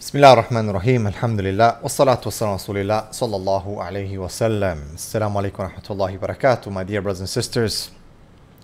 Bismillah ar-Rahman ar-Rahim, alhamdulillah, wa salatu wa salam rasulillah, sallallahu alayhi wa sallam. Assalamu alaikum wa rahmatullahi wa barakatuh, my dear brothers and sisters.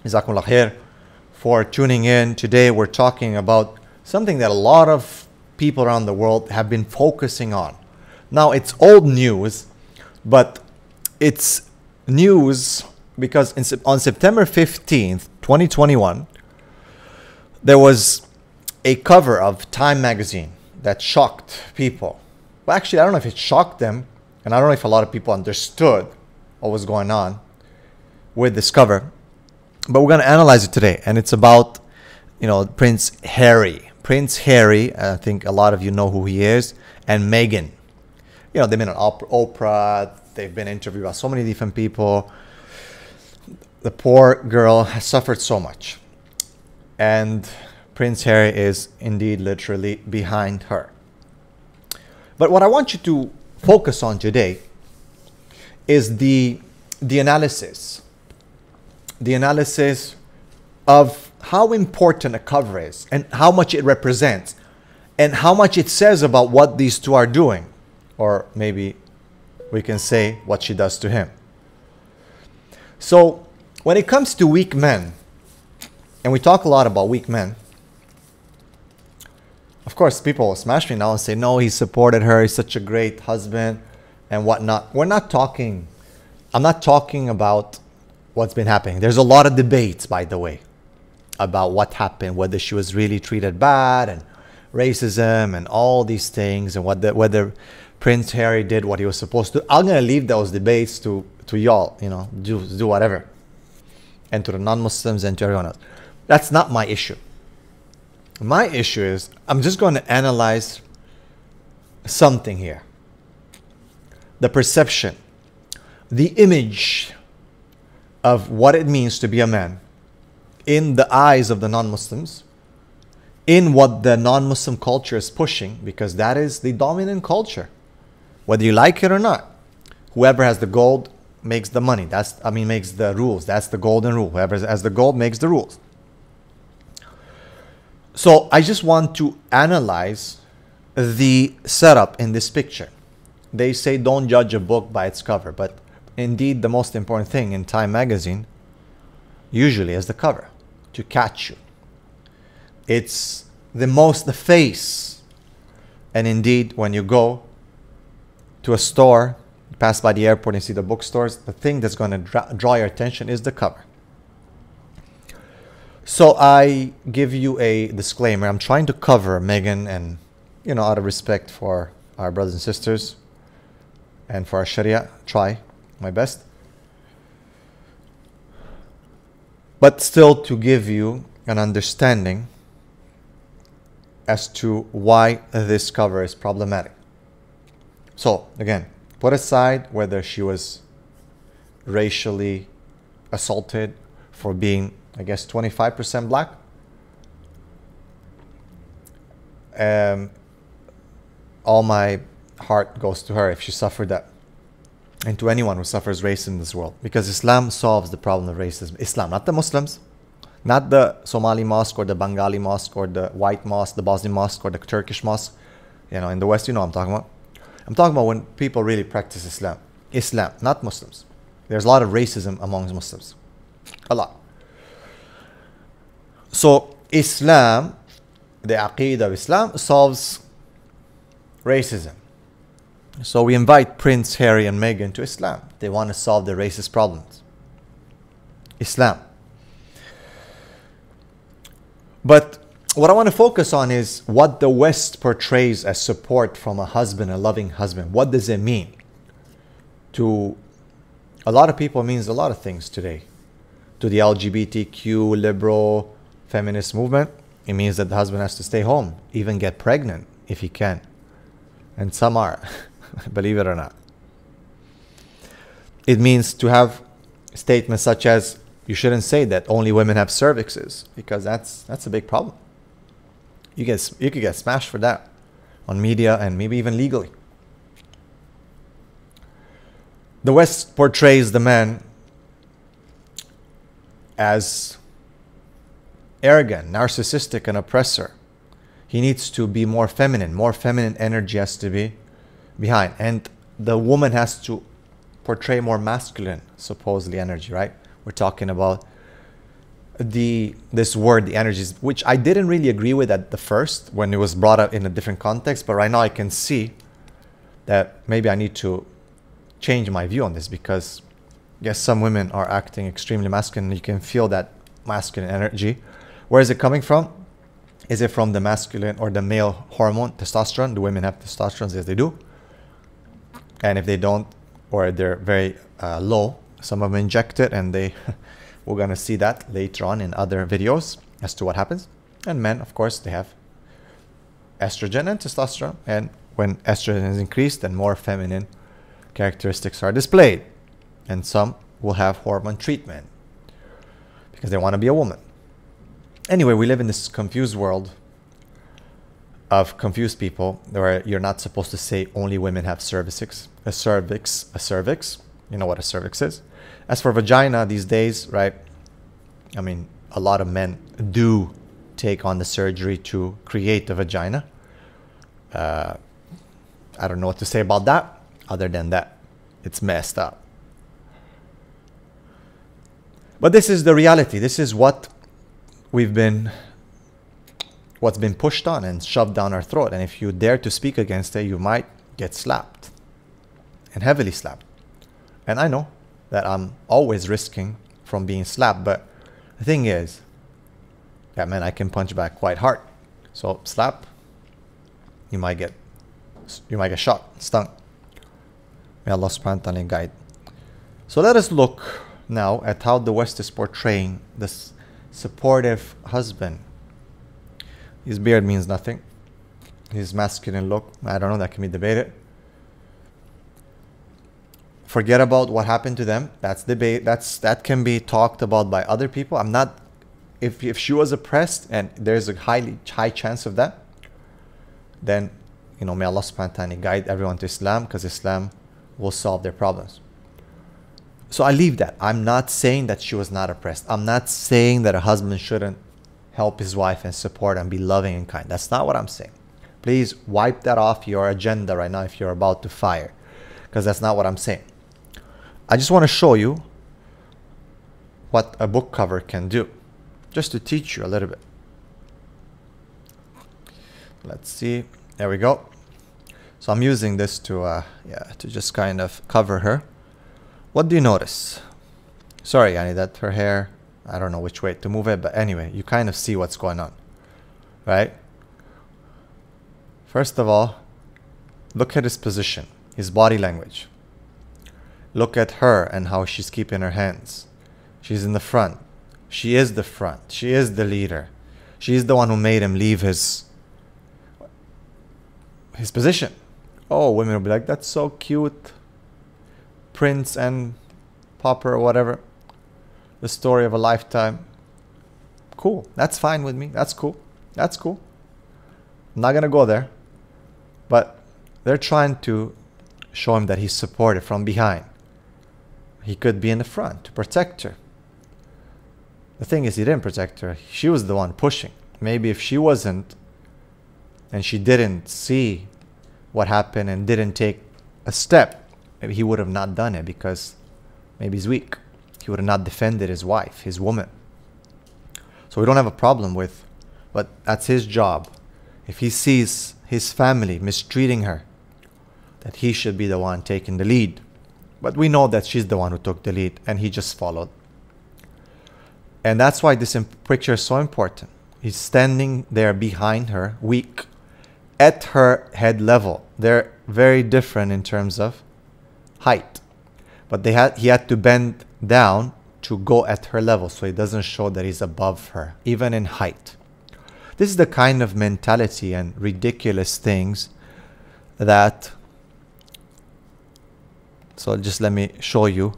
Jazakumullah khair for tuning in. Today we're talking about something that a lot of people around the world have been focusing on. Now it's old news, but it's news because on September 15th, 2021, there was a cover of Time magazine that shocked people. Well, actually, I don't know if it shocked them, and I don't know if a lot of people understood what was going on with this cover, but we're going to analyze it today. And it's about, Prince Harry. Prince Harry, I think a lot of you know who he is, and Meghan. They've been on Oprah, they've been interviewed by so many different people. The poor girl has suffered so much. And Prince Harry is indeed literally behind her. But what I want you to focus on today is the analysis. The analysis of how important a cover is and how much it represents and how much it says about what these two are doing. Or maybe we can say what she does to him. So when it comes to weak men, and we talk a lot about weak men, of course, people will smash me now and say, no, he supported her. He's such a great husband and whatnot. I'm not talking about what's been happening. There's a lot of debates, by the way, about what happened, whether she was really treated bad and racism and all these things and whether Prince Harry did what he was supposed to. I'm going to leave those debates to y'all, do whatever. And to the non-Muslims and to everyone else. That's not my issue. My issue is, I'm just going to analyze something here. The perception, the image of what it means to be a man in the eyes of the non-Muslims, in what the non-Muslim culture is pushing, because that is the dominant culture. Whether you like it or not, whoever has the gold makes the money. Makes the rules. That's the golden rule. Whoever has the gold makes the rules. So I just want to analyze the setup in this picture. They say don't judge a book by its cover, but indeed the most important thing in Time magazine usually is the cover to catch you. It's the face. And indeed, when you go to a store, you pass by the airport and see the bookstores, the thing that's going to draw your attention is the cover. So I give you a disclaimer. I'm trying to cover Meghan and, out of respect for our brothers and sisters and for our Sharia, try my best. But still to give you an understanding as to why this cover is problematic. So again, put aside whether she was racially assaulted for being, I guess, 25% black. All my heart goes to her if she suffered that. And to anyone who suffers racism in this world. Because Islam solves the problem of racism. Islam, not the Muslims. Not the Somali mosque or the Bengali mosque or the white mosque, the Bosnian mosque or the Turkish mosque. In the West, what I'm talking about. I'm talking about when people really practice Islam. Islam, not Muslims. There's a lot of racism amongst Muslims. A lot. So Islam, the Aqeedah of Islam, solves racism. So we invite Prince Harry and Meghan to Islam. They want to solve the racist problems. Islam. But what I want to focus on is what the West portrays as support from a husband, a loving husband. What does it mean? To a lot of people, it means a lot of things today. To the LGBTQ, liberal, feminist movement, it means that the husband has to stay home, even get pregnant if he can. And some are, believe it or not. It means to have statements such as, you shouldn't say that only women have cervixes, because that's a big problem. You could get smashed for that on media and maybe even legally. The West portrays the man as arrogant, narcissistic, and oppressor. He needs to be more feminine. More feminine energy has to be behind. And the woman has to portray more masculine, supposedly, energy, right? We're talking about this word, the energies, which I didn't really agree with at the first when it was brought up in a different context. But right now I can see that maybe I need to change my view on this, because yes, some women are acting extremely masculine. You can feel that masculine energy. Where is it coming from? Is it from the masculine or the male hormone, testosterone? Do women have testosterone? Yes, they do. And if they don't, or they're very low, some of them inject it, and we're going to see that later on in other videos as to what happens. And men, of course, they have estrogen and testosterone. And when estrogen is increased, then more feminine characteristics are displayed. And some will have hormone treatment because they want to be a woman. Anyway, we live in this confused world of confused people where you're not supposed to say only women have cervix. A cervix. You know what a cervix is. As for vagina these days, right? I mean, a lot of men do take on the surgery to create a vagina. I don't know what to say about that. Other than that, it's messed up. But this is the reality. This is what's been pushed on and shoved down our throat. And if you dare to speak against it, you might get slapped, and heavily slapped. And I know that I'm always risking from being slapped, but the thing is, yeah, man, I can punch back quite hard. So slap, you might get shot, stung. May Allah subhanahu wa ta'ala guide. So let us look now at how the West is portraying this supportive husband. His beard means nothing. His masculine look, I don't know, that can be debated. Forget about what happened to them. That's debate. That can be talked about by other people. I'm not. If she was oppressed, and there's a high chance of that, then may Allah subhanahu wa ta'ala guide everyone to Islam, because Islam will solve their problems. So I leave that. I'm not saying that she was not oppressed. I'm not saying that a husband shouldn't help his wife and support and be loving and kind. That's not what I'm saying. Please wipe that off your agenda right now if you're about to fire, because that's not what I'm saying. I just want to show you what a book cover can do, just to teach you a little bit. Let's see. There we go. So I'm using this to just kind of cover her. What do you notice? Sorry, Annie, that her hair, I don't know which way to move it, but anyway, you kind of see what's going on, right? First of all, look at his position, his body language. Look at her and how she's keeping her hands. She's in the front. She is the front. She is the leader. She's the one who made him leave his position. Oh, women will be like, that's so cute. Prince and Pauper or whatever. The story of a lifetime. Cool. That's fine with me. That's cool. That's cool. I'm not going to go there. But they're trying to show him that he's supported from behind. He could be in the front to protect her. The thing is, he didn't protect her. She was the one pushing. Maybe if she wasn't, and she didn't see what happened and didn't take a step, maybe he would have not done it, because maybe he's weak. He would have not defended his wife, his woman. So we don't have a problem with, but that's his job. If he sees his family mistreating her, that he should be the one taking the lead. But we know that she's the one who took the lead, and he just followed. And that's why this picture is so important. He's standing there behind her, weak, at her head level. They're very different in terms of height. But he had to bend down to go at her level, so it doesn't show that he's above her, even in height. This is the kind of mentality and ridiculous things that... So just let me show you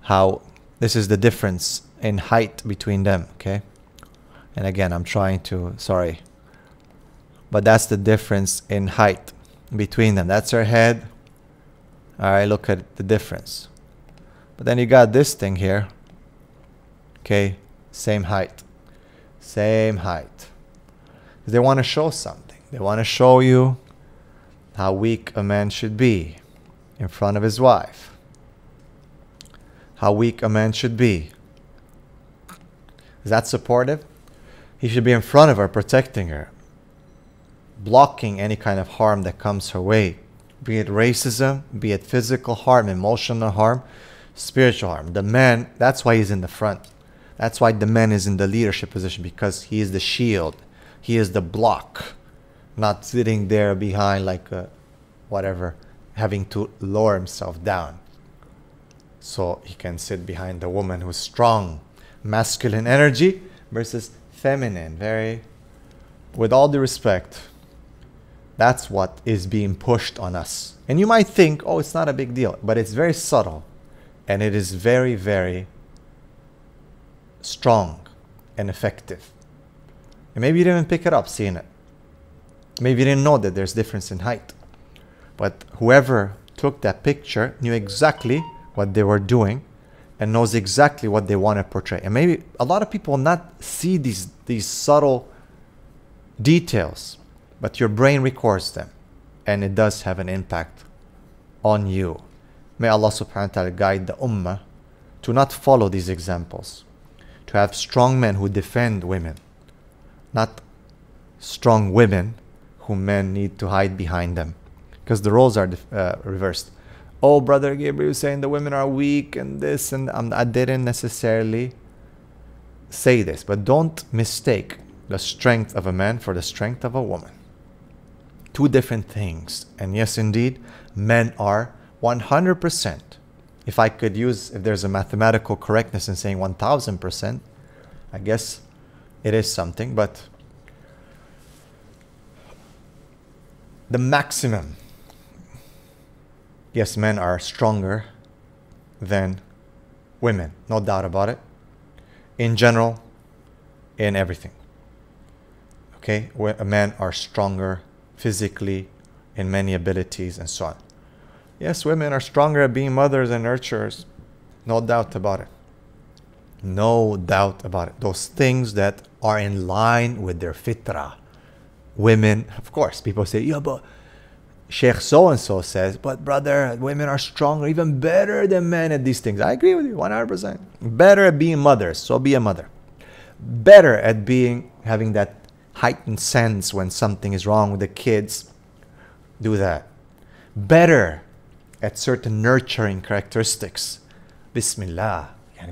how this is the difference in height between them, okay? And again, I'm trying to, sorry. But that's the difference in height between them. That's her head. All right, look at the difference. But then you got this thing here. Okay, same height. Same height. They want to show something. They want to show you how weak a man should be in front of his wife. How weak a man should be. Is that supportive? He should be in front of her, protecting her, blocking any kind of harm that comes her way, be it racism, be it physical harm, emotional harm, spiritual harm. The man, that's why he's in the front. That's why the man is in the leadership position, because he is the shield. He is the block, not sitting there behind like a whatever, having to lower himself down. So he can sit behind the woman who's strong, masculine energy versus feminine, very, with all due respect. That's what is being pushed on us. And you might think, oh, it's not a big deal, but it's very subtle. And it is very, very strong and effective. And maybe you didn't pick it up seeing it. Maybe you didn't know that there's difference in height. But whoever took that picture knew exactly what they were doing and knows exactly what they want to portray. And maybe a lot of people will not see these subtle details, but your brain records them, and it does have an impact on you. May Allah subhanahu wa ta'ala guide the ummah to not follow these examples, to have strong men who defend women, not strong women who men need to hide behind them, because the roles are reversed. Oh, Brother Gabriel is saying the women are weak and this, and I didn't necessarily say this, but don't mistake the strength of a man for the strength of a woman. Two different things. And yes, indeed, men are 100%. If there's a mathematical correctness in saying 1000%, I guess it is something, but the maximum, yes, men are stronger than women, no doubt about it. In general, in everything. Okay, men are stronger physically in many abilities and so on. Yes, women are stronger at being mothers and nurturers, no doubt about it. No doubt about it. Those things that are in line with their fitrah. Women, of course, people say, yeah, but Shaikh so-and-so says, but brother, women are stronger, even better than men at these things. I agree with you, 100%. Better at being mothers, so be a mother. Better at having that heightened sense when something is wrong with the kids, do that. Better at certain nurturing characteristics. Bismillah,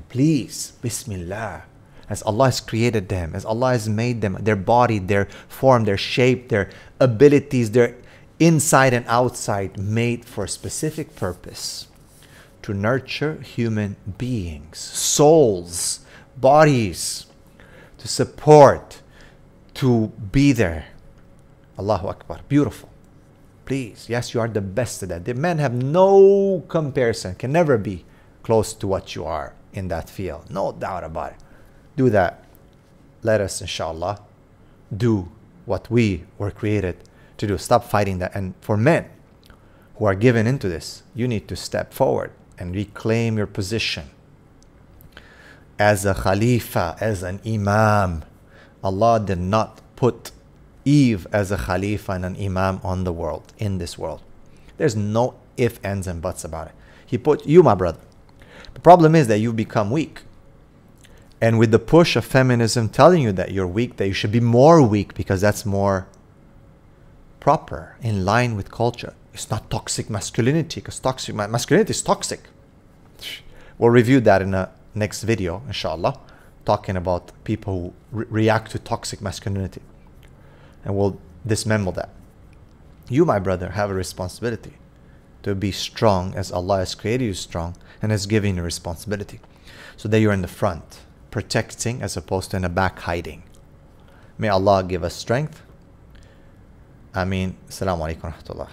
please, Bismillah. As Allah has created them, as Allah has made them, their body, their form, their shape, their abilities, their inside and outside, made for a specific purpose. To nurture human beings, souls, bodies, to support, to be there. Allahu Akbar. Beautiful. Please. Yes, you are the best at that. The men have no comparison, can never be close to what you are in that field. No doubt about it. Do that. Let us, inshallah, do what we were created to do. Stop fighting that. And for men who are given into this, you need to step forward and reclaim your position as a khalifa, as an imam. Allah did not put Eve as a khalifa and an imam on the world, in this world. There's no ifs, ands, and buts about it. He put you, my brother. The problem is that you become weak. And with the push of feminism telling you that you're weak, that you should be more weak because that's more proper, in line with culture. It's not toxic masculinity, because toxic masculinity is toxic. We'll review that in a next video, inshallah, talking about people who react to toxic masculinity. And we'll dismember that. You, my brother, have a responsibility to be strong as Allah has created you strong and has given you responsibility. So that you're in the front, protecting as opposed to in the back hiding. May Allah give us strength. Ameen. Assalamu alaikum wa rahmatullah.